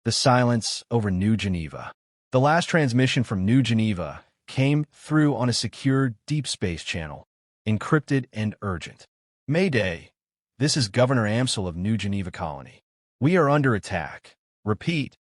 The silence over New Geneva. The last transmission from New Geneva came through on a secure deep space channel, encrypted and urgent. Mayday. This is Governor Amsel of New Geneva Colony. We are under attack. Repeat.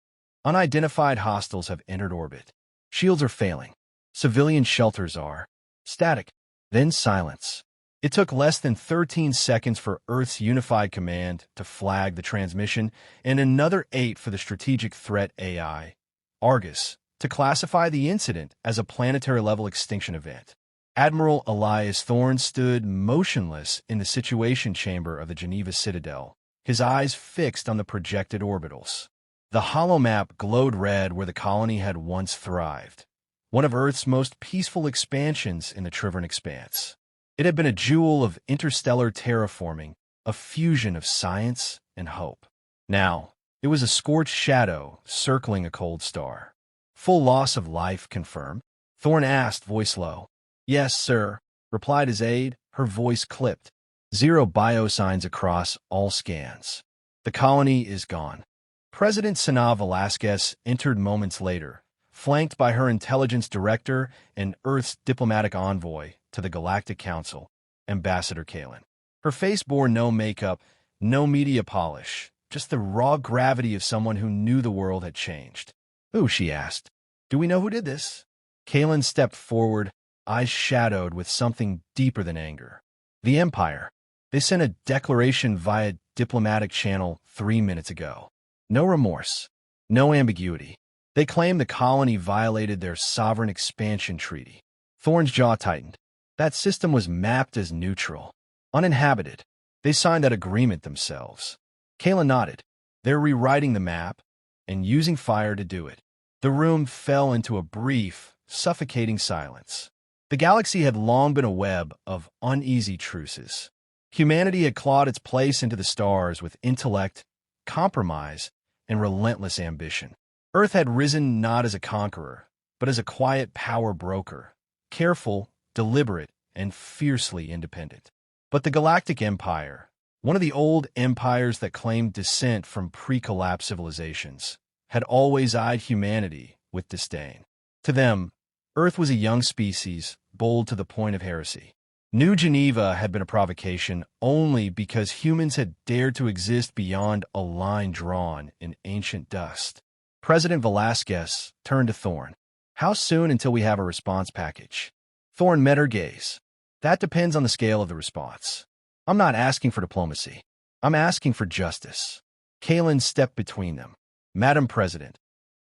Unidentified hostiles have entered orbit. Shields are failing. Civilian shelters are static. Then silence. It took less than 13 seconds for Earth's unified command to flag the transmission and another 8 for the strategic threat AI, Argus, to classify the incident as a planetary-level extinction event. Admiral Elias Thorne stood motionless in the situation chamber of the Geneva Citadel, his eyes fixed on the projected orbitals. The holomap glowed red where the colony had once thrived, one of Earth's most peaceful expansions in the Triveran Expanse. It had been a jewel of interstellar terraforming, a fusion of science and hope. Now, it was a scorched shadow circling a cold star. Full loss of life confirmed? Thorne asked, voice low. Yes, sir, replied his aide, her voice clipped. 0 biosigns across all scans. The colony is gone. President Sana Velasquez entered moments later, flanked by her intelligence director and Earth's diplomatic envoy to the Galactic Council, Ambassador Kalen. Her face bore no makeup, no media polish, just the raw gravity of someone who knew the world had changed. Who, she asked. Do we know who did this? Kalen stepped forward, eyes shadowed with something deeper than anger. The Empire. They sent a declaration via diplomatic channel 3 minutes ago. No remorse, no ambiguity. They claimed the colony violated their sovereign expansion treaty. Thorne's jaw tightened. That system was mapped as neutral, uninhabited. They signed that agreement themselves. Kayla nodded. They're rewriting the map and using fire to do it. The room fell into a brief, suffocating silence. The galaxy had long been a web of uneasy truces. Humanity had clawed its place into the stars with intellect, compromise, and relentless ambition. Earth had risen not as a conqueror, but as a quiet power broker, careful, deliberate, and fiercely independent. But the Galactic Empire, one of the old empires that claimed descent from pre-collapse civilizations, had always eyed humanity with disdain. To them, Earth was a young species, bold to the point of heresy. New Geneva had been a provocation only because humans had dared to exist beyond a line drawn in ancient dust. President Velasquez turned to Thorne. How soon until we have a response package? Thorne met her gaze. That depends on the scale of the response. I'm not asking for diplomacy. I'm asking for justice. Kalen stepped between them. Madam President,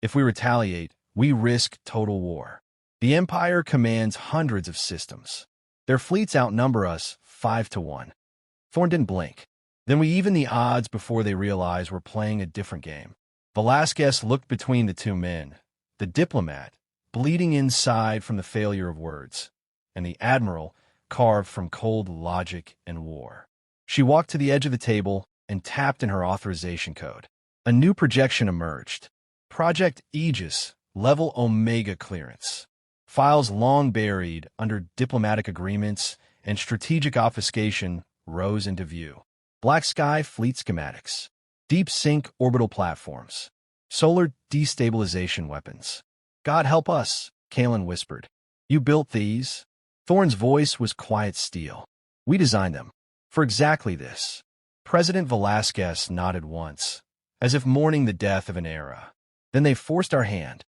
if we retaliate, we risk total war. The Empire commands hundreds of systems. Their fleets outnumber us 5-1. Thorne didn't blink. Then we even the odds before they realize we're playing a different game. Velasquez looked between the two men, the diplomat, bleeding inside from the failure of words, and the admiral, carved from cold logic and war. She walked to the edge of the table and tapped in her authorization code. A new projection emerged. Project Aegis, Level Omega clearance. Files long buried under diplomatic agreements and strategic obfuscation rose into view. Black Sky fleet schematics. Deep sync orbital platforms. Solar destabilization weapons. God help us, Kalen whispered. You built these? Thorne's voice was quiet steel. We designed them. For exactly this. President Velasquez nodded once, as if mourning the death of an era. Then they forced our hand.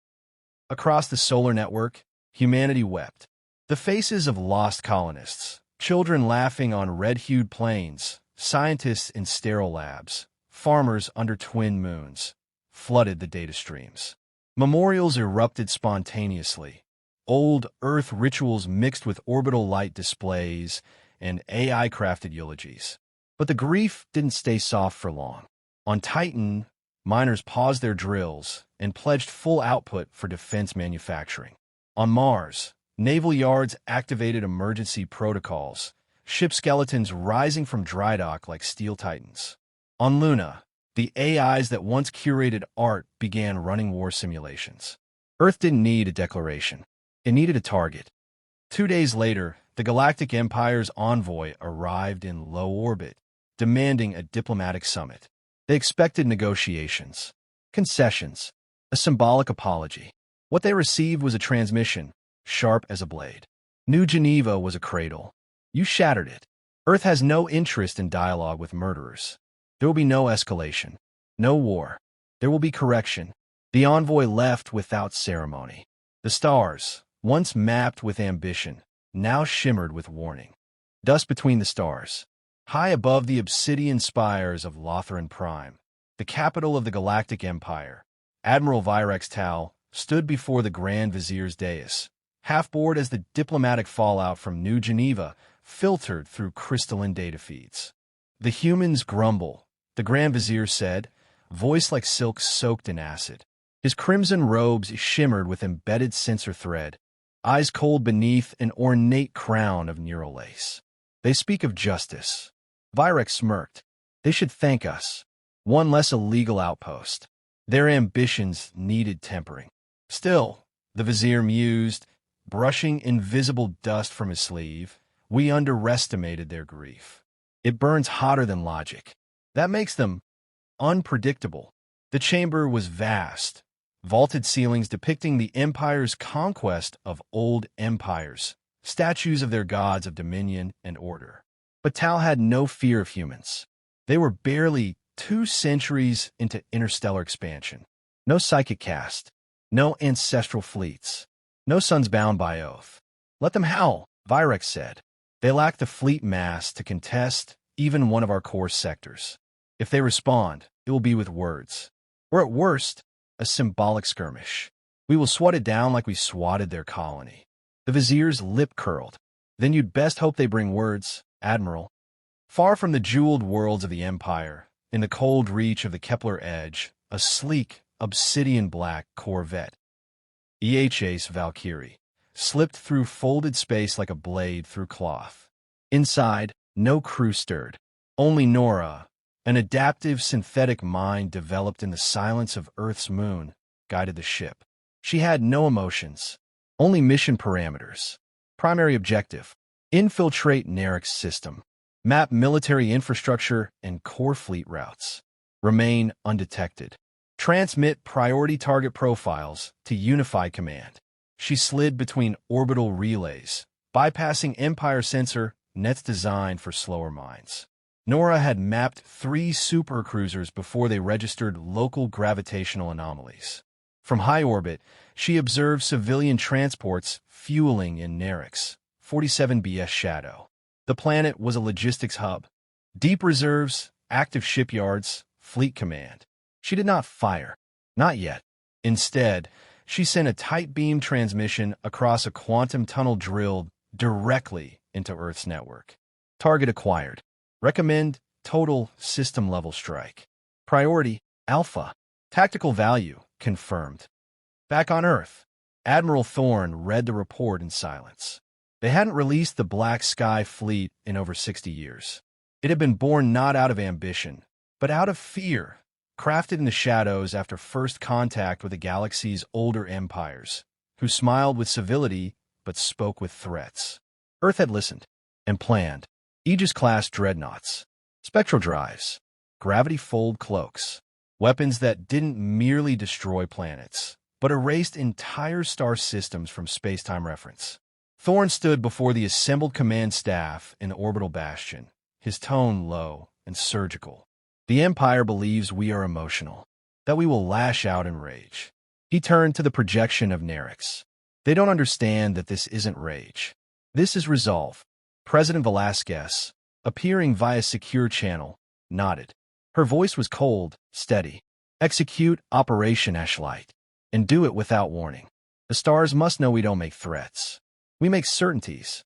Across the solar network, humanity wept. The faces of lost colonists, children laughing on red-hued plains, scientists in sterile labs, farmers under twin moons, flooded the data streams. Memorials erupted spontaneously. Old Earth rituals mixed with orbital light displays and AI-crafted eulogies. But the grief didn't stay soft for long. On Titan, miners paused their drills and pledged full output for defense manufacturing. On Mars, naval yards activated emergency protocols, ship skeletons rising from dry dock like steel titans. On Luna, the AIs that once curated art began running war simulations. Earth didn't need a declaration. It needed a target. 2 days later, the Galactic Empire's envoy arrived in low orbit, demanding a diplomatic summit. They expected negotiations. Concessions. A symbolic apology. What they received was a transmission, sharp as a blade. New Geneva was a cradle. You shattered it. Earth has no interest in dialogue with murderers. There will be no escalation. No war. There will be correction. The envoy left without ceremony. The stars, once mapped with ambition, now shimmered with warning. Dust between the stars. High above the obsidian spires of Lothran Prime, the capital of the Galactic Empire, Admiral Virex Tal stood before the Grand Vizier's dais, half bored as the diplomatic fallout from New Geneva filtered through crystalline data feeds. The humans grumble, the Grand Vizier said, voice like silk soaked in acid. His crimson robes shimmered with embedded sensor thread, eyes cold beneath an ornate crown of neural lace. They speak of justice. Virex smirked. They should thank us. One less illegal outpost. Their ambitions needed tempering. Still, the Vizier mused, brushing invisible dust from his sleeve, we underestimated their grief. It burns hotter than logic. That makes them unpredictable. The chamber was vast, vaulted ceilings depicting the Empire's conquest of old empires, statues of their gods of dominion and order. But Tal had no fear of humans. They were barely 2 centuries into interstellar expansion. No psychic caste, no ancestral fleets, no sons bound by oath. Let them howl, Virex said. They lack the fleet mass to contest even one of our core sectors. If they respond, it will be with words. Or at worst, a symbolic skirmish. We will swat it down like we swatted their colony. The Vizier's lip curled. Then you'd best hope they bring words, Admiral. Far from the jeweled worlds of the Empire, in the cold reach of the Kepler Edge, a sleek, obsidian-black Corvette, EHA's Valkyrie, slipped through folded space like a blade through cloth. Inside, no crew stirred. Only Nora, an adaptive synthetic mind developed in the silence of Earth's moon, guided the ship. She had no emotions, only mission parameters. Primary objective: infiltrate Nerek's system, map military infrastructure and core fleet routes, remain undetected, transmit priority target profiles to Unified Command. She slid between orbital relays, bypassing Empire sensor nets designed for slower minds. Nora had mapped 3 supercruisers before they registered local gravitational anomalies. From high orbit, she observed civilian transports fueling in Nerek's 47BS shadow. The planet was a logistics hub. Deep reserves, active shipyards, fleet command. She did not fire. Not yet. Instead, she sent a tight beam transmission across a quantum tunnel drilled directly into Earth's network. Target acquired. Recommend total system-level strike. Priority, Alpha. Tactical value, confirmed. Back on Earth, Admiral Thorne read the report in silence. They hadn't released the Black Sky Fleet in over 60 years. It had been born not out of ambition, but out of fear, crafted in the shadows after first contact with the galaxy's older empires, who smiled with civility but spoke with threats. Earth had listened and planned. Aegis-class dreadnoughts, spectral drives, gravity-fold cloaks, weapons that didn't merely destroy planets, but erased entire star systems from space-time reference. Thorne stood before the assembled command staff in the orbital bastion, his tone low and surgical. The Empire believes we are emotional, that we will lash out in rage. He turned to the projection of Nerek's. They don't understand that this isn't rage. This is resolve. President Velasquez, appearing via secure channel, nodded. Her voice was cold, steady. Execute Operation Ashlight, and do it without warning. The stars must know we don't make threats. We make certainties.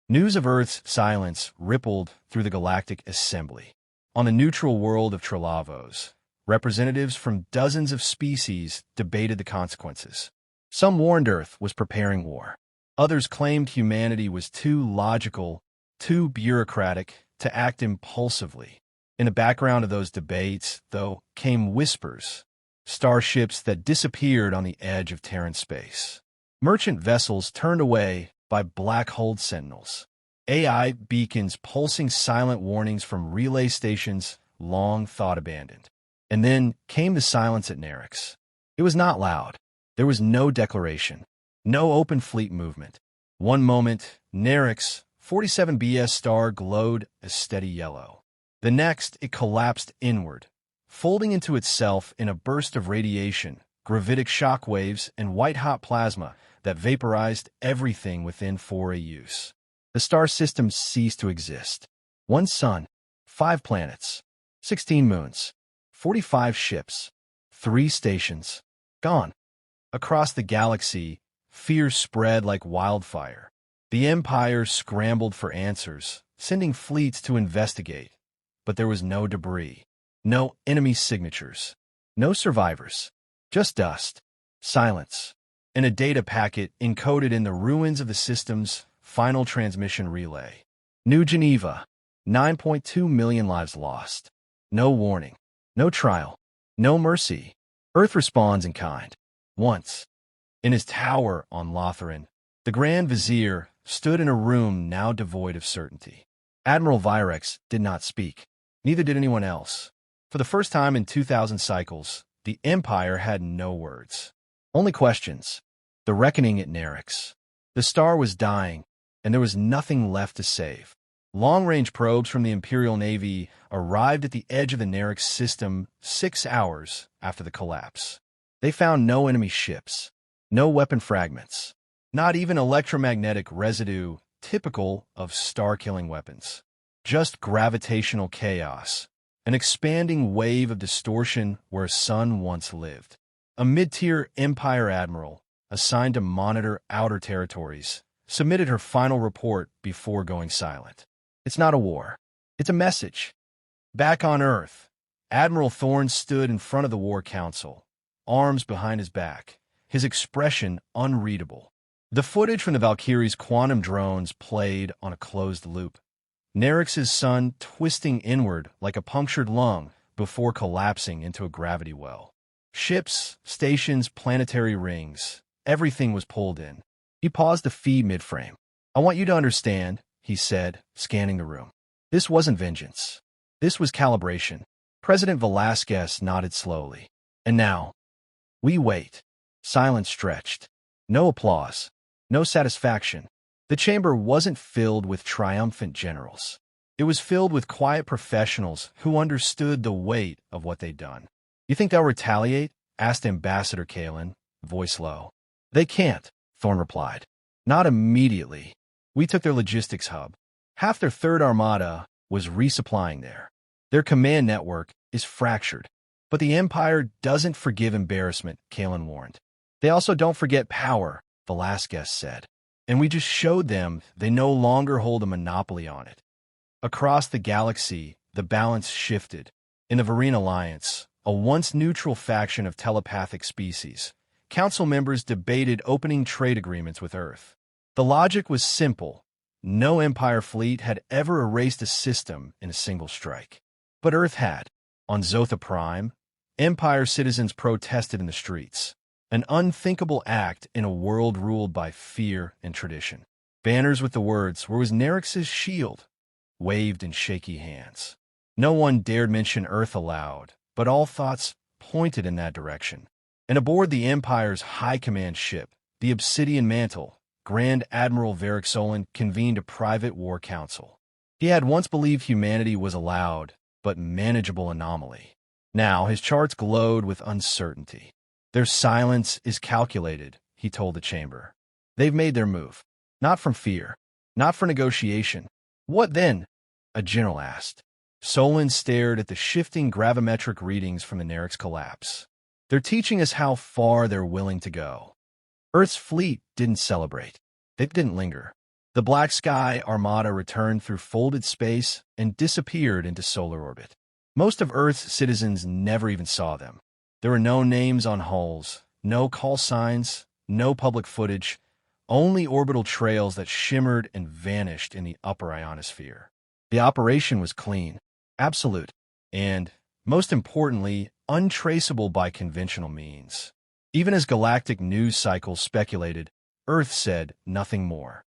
News of Earth's silence rippled through the Galactic Assembly. On the neutral world of Trelavos, representatives from dozens of species debated the consequences. Some warned Earth was preparing war. Others claimed humanity was too logical, too bureaucratic to act impulsively. In the background of those debates, though, came whispers, starships that disappeared on the edge of Terran space. Merchant vessels turned away by black-hulled sentinels. AI beacons pulsing silent warnings from relay stations long thought abandoned. And then came the silence at Nerix. It was not loud. There was no declaration, no open fleet movement. One moment, Nerix, 47BS star glowed a steady yellow. The next, it collapsed inward, folding into itself in a burst of radiation, gravitic shock waves, and white-hot plasma that vaporized everything within 4AUs. The star system ceased to exist. One sun, 5 planets, 16 moons, 45 ships, 3 stations, gone. Across the galaxy, fear spread like wildfire. The Empire scrambled for answers, sending fleets to investigate. But there was no debris, no enemy signatures, no survivors, just dust, silence, and a data packet encoded in the ruins of the system's final transmission relay. New Geneva, 9.2 million lives lost. No warning, no trial, no mercy. Earth responds in kind. Once, in his tower on Lothran, the Grand Vizier stood in a room now devoid of certainty. Admiral Virex did not speak. Neither did anyone else. For the first time in 2,000 cycles, the Empire had no words. Only questions. The reckoning at Nerix. The star was dying, and there was nothing left to save. Long-range probes from the Imperial Navy arrived at the edge of the Nerix system 6 hours after the collapse. They found no enemy ships, no weapon fragments, not even electromagnetic residue typical of star-killing weapons. Just gravitational chaos, an expanding wave of distortion where a sun once lived. A mid-tier Empire admiral, assigned to monitor outer territories, submitted her final report before going silent. It's not a war. It's a message. Back on Earth, Admiral Thorne stood in front of the War Council, arms behind his back, his expression unreadable. The footage from the Valkyrie's quantum drones played on a closed loop. Nerix's sun twisting inward like a punctured lung before collapsing into a gravity well. Ships, stations, planetary rings, everything was pulled in. He paused to feed mid-frame. I want you to understand, he said, scanning the room. This wasn't vengeance. This was calibration. President Velasquez nodded slowly. And now, we wait. Silence stretched. No applause. No satisfaction. The chamber wasn't filled with triumphant generals. It was filled with quiet professionals who understood the weight of what they'd done. You think they'll retaliate? Asked Ambassador Kalen, voice low. They can't, Thorne replied. Not immediately. We took their logistics hub. Half their third armada was resupplying there. Their command network is fractured. But the Empire doesn't forgive embarrassment, Kalen warned. They also don't forget power, Velasquez said. And we just showed them they no longer hold a monopoly on it. Across the galaxy, the balance shifted. In the Varine Alliance, a once neutral faction of telepathic species, council members debated opening trade agreements with Earth. The logic was simple. No Empire fleet had ever erased a system in a single strike. But Earth had. On Zotha Prime, Empire citizens protested in the streets. An unthinkable act in a world ruled by fear and tradition. Banners with the words, "Where was Nerix's shield?" waved in shaky hands. No one dared mention Earth aloud, but all thoughts pointed in that direction. And aboard the Empire's high command ship, the Obsidian Mantle, Grand Admiral Varixolin convened a private war council. He had once believed humanity was a loud, but manageable anomaly. Now his charts glowed with uncertainty. Their silence is calculated, he told the chamber. They've made their move. Not from fear. Not for negotiation. What then? A general asked. Solon stared at the shifting gravimetric readings from the Nerix collapse. They're teaching us how far they're willing to go. Earth's fleet didn't celebrate. They didn't linger. The Black Sky Armada returned through folded space and disappeared into solar orbit. Most of Earth's citizens never even saw them. There were no names on hulls, no call signs, no public footage, only orbital trails that shimmered and vanished in the upper ionosphere. The operation was clean, absolute, and, most importantly, untraceable by conventional means. Even as galactic news cycles speculated, Earth said nothing more.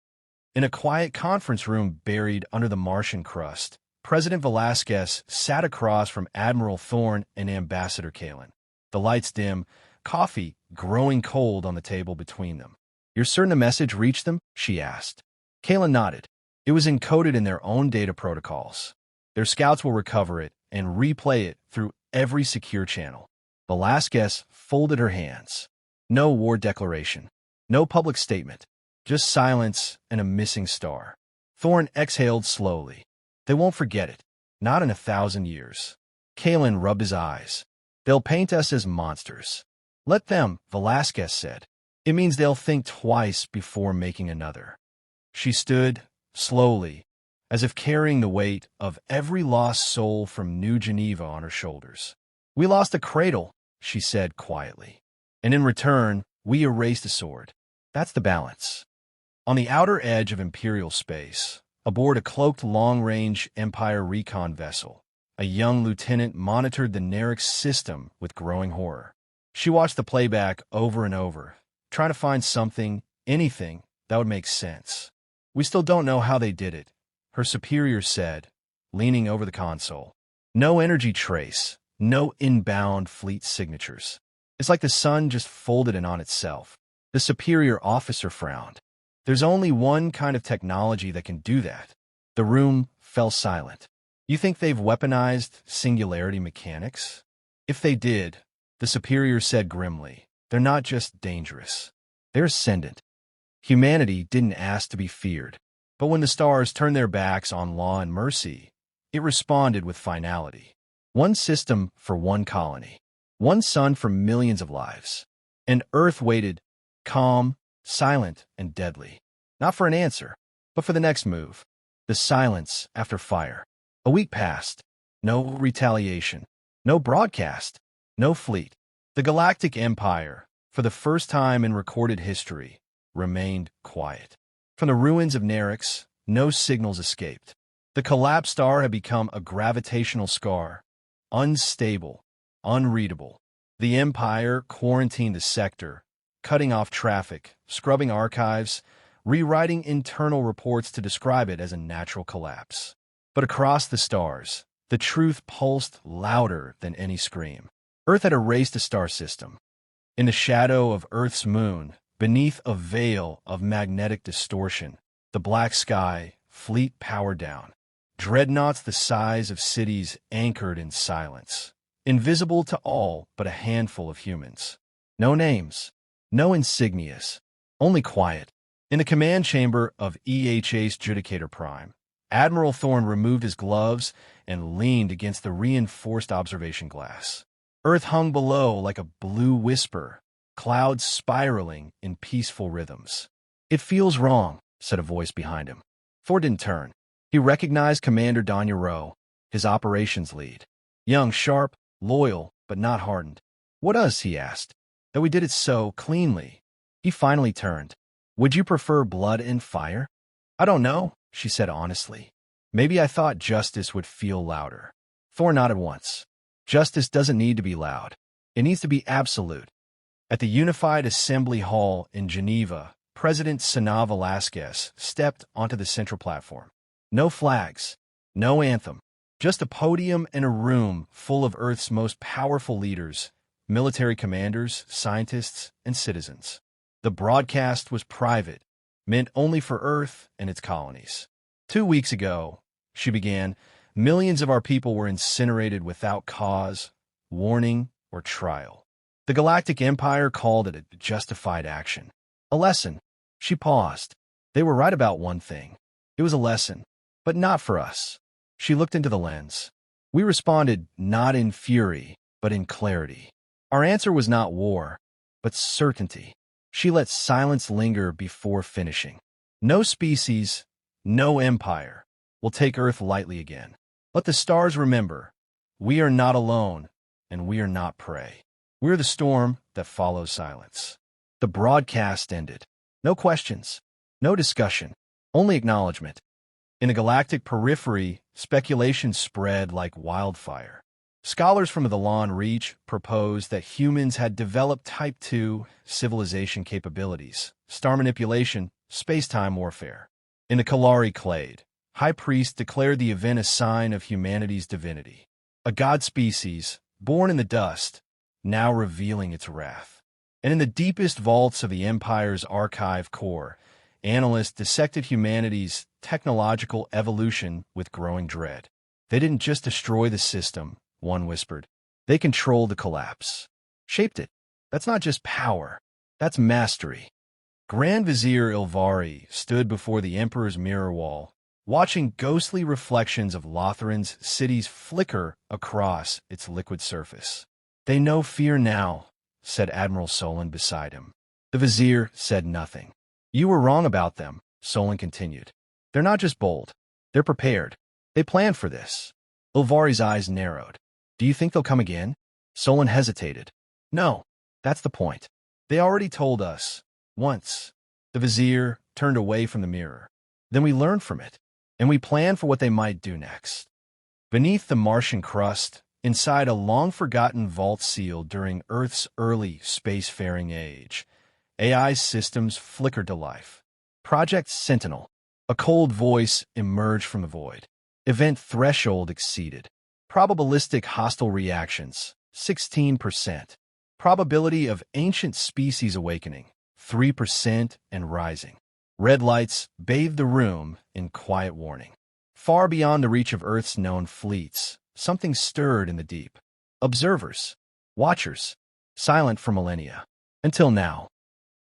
In a quiet conference room buried under the Martian crust, President Velasquez sat across from Admiral Thorne and Ambassador Kalen. The lights dim, coffee growing cold on the table between them. "You're certain the message reached them?" she asked. Kalen nodded. "It was encoded in their own data protocols. Their scouts will recover it and replay it through every secure channel." Velasquez folded her hands. No war declaration. No public statement. Just silence and a missing star. Thorne exhaled slowly. "They won't forget it. Not in 1,000 years." Kalen rubbed his eyes. "They'll paint us as monsters." "Let them," Velasquez said. "It means they'll think twice before making another." She stood, slowly, as if carrying the weight of every lost soul from New Geneva on her shoulders. "We lost a cradle," she said quietly. "And in return, we erased a sword. That's the balance." On the outer edge of Imperial space, aboard a cloaked long-range Empire recon vessel, a young lieutenant monitored the Nerix system with growing horror. She watched the playback over and over, trying to find something, anything, that would make sense. "We still don't know how they did it," her superior said, leaning over the console. "No energy trace, no inbound fleet signatures. It's like the sun just folded in on itself." The superior officer frowned. "There's only one kind of technology that can do that." The room fell silent. "You think they've weaponized singularity mechanics?" "If they did," the superior said grimly, "they're not just dangerous. They're ascendant." Humanity didn't ask to be feared, but when the stars turned their backs on law and mercy, it responded with finality. One system for one colony. One sun for millions of lives. And Earth waited, calm, silent, and deadly. Not for an answer, but for the next move. The silence after fire. A week passed. No retaliation. No broadcast. No fleet. The Galactic Empire, for the first time in recorded history, remained quiet. From the ruins of Nerix, no signals escaped. The collapsed star had become a gravitational scar. Unstable. Unreadable. The Empire quarantined the sector, cutting off traffic, scrubbing archives, rewriting internal reports to describe it as a natural collapse. But across the stars, the truth pulsed louder than any scream. Earth had erased a star system. In the shadow of Earth's moon, beneath a veil of magnetic distortion, the black sky, fleet powered down. Dreadnoughts the size of cities anchored in silence, invisible to all but a handful of humans. No names. No insignias, only quiet. In the command chamber of EHA's Judicator Prime, Admiral Thorne removed his gloves and leaned against the reinforced observation glass. Earth hung below like a blue whisper, clouds spiraling in peaceful rhythms. "It feels wrong," said a voice behind him. Thorne didn't turn. He recognized Commander Danya Rowe, his operations lead. Young, sharp, loyal, but not hardened. "What does?" he asked. "That we did it so cleanly." He finally turned. "Would you prefer blood and fire?" "I don't know," she said honestly. "Maybe I thought justice would feel louder." Thorne nodded once. "Justice doesn't need to be loud. It needs to be absolute." At the Unified Assembly Hall in Geneva, President Sana Velasquez stepped onto the central platform. No flags, no anthem, just a podium and a room full of Earth's most powerful leaders, military commanders, scientists, and citizens. The broadcast was private, meant only for Earth and its colonies. 2 weeks ago, she began, millions of our people were incinerated without cause, warning, or trial. The Galactic Empire called it a justified action. A lesson. She paused. They were right about one thing. It was a lesson, but not for us. She looked into the lens. We responded not in fury, but in clarity. Our answer was not war, but certainty. She let silence linger before finishing. No species, no empire will take Earth lightly again. Let the stars remember, we are not alone, and we are not prey. We're the storm that follows silence. The broadcast ended. No questions, no discussion, only acknowledgement. In the galactic periphery, speculation spread like wildfire. Scholars from the Lawn Reach proposed that humans had developed Type 2 civilization capabilities, star manipulation, space-time warfare. In the Kalari Clade, High Priest declared the event a sign of humanity's divinity. A god species, born in the dust, now revealing its wrath. And in the deepest vaults of the Empire's archive core, analysts dissected humanity's technological evolution with growing dread. They didn't just destroy the system, one whispered. They controlled the collapse. Shaped it. That's not just power. That's mastery. Grand Vizier Ilvari stood before the Emperor's mirror wall, watching ghostly reflections of Lothrin's cities flicker across its liquid surface. They know fear now, said Admiral Solon beside him. The Vizier said nothing. You were wrong about them, Solon continued. They're not just bold. They're prepared. They planned for this. Ilvari's eyes narrowed. Do you think they'll come again? Solon hesitated. No, that's the point. They already told us. Once. The Vizier turned away from the mirror. Then we learned from it, and we planned for what they might do next. Beneath the Martian crust, inside a long-forgotten vault sealed during Earth's early spacefaring age, AI systems flickered to life. Project Sentinel. A cold voice emerged from the void. Event threshold exceeded. Probabilistic hostile reactions, 16%. Probability of ancient species awakening, 3% and rising. Red lights bathed the room in quiet warning. Far beyond the reach of Earth's known fleets, something stirred in the deep. Observers, watchers, silent for millennia. Until now.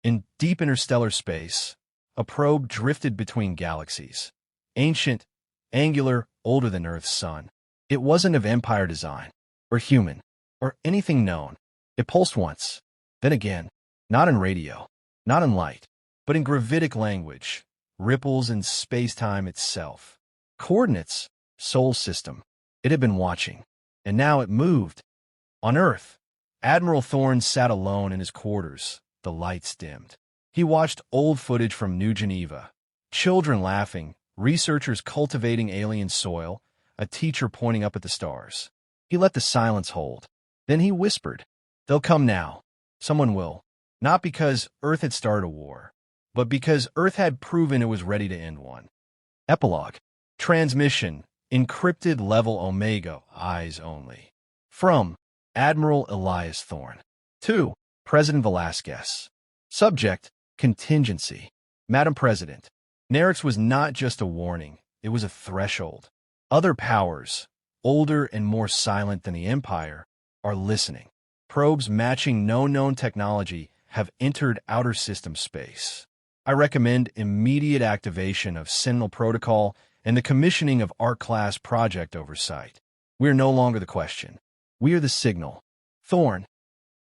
In deep interstellar space, a probe drifted between galaxies. Ancient, angular, older than Earth's sun. It wasn't of Empire design, or human, or anything known. It pulsed once, then again, not in radio, not in light, but in gravitic language, ripples in space-time itself. Coordinates, soul system. It had been watching, and now it moved. On Earth, Admiral Thorne sat alone in his quarters, the lights dimmed. He watched old footage from New Geneva, children laughing, researchers cultivating alien soil, a teacher pointing up at the stars. He let the silence hold. Then he whispered, "They'll come now. Someone will. Not because Earth had started a war, but because Earth had proven it was ready to end one." Epilogue. Transmission. Encrypted level Omega. Eyes only. From Admiral Elias Thorne. To President Velasquez. Subject. Contingency. Madam President. Nerix was not just a warning. It was a threshold. Other powers, older and more silent than the Empire, are listening. Probes matching no known technology have entered outer system space. I recommend immediate activation of Sentinel Protocol and the commissioning of ARC-class project oversight. We are no longer the question. We are the signal. Thorne,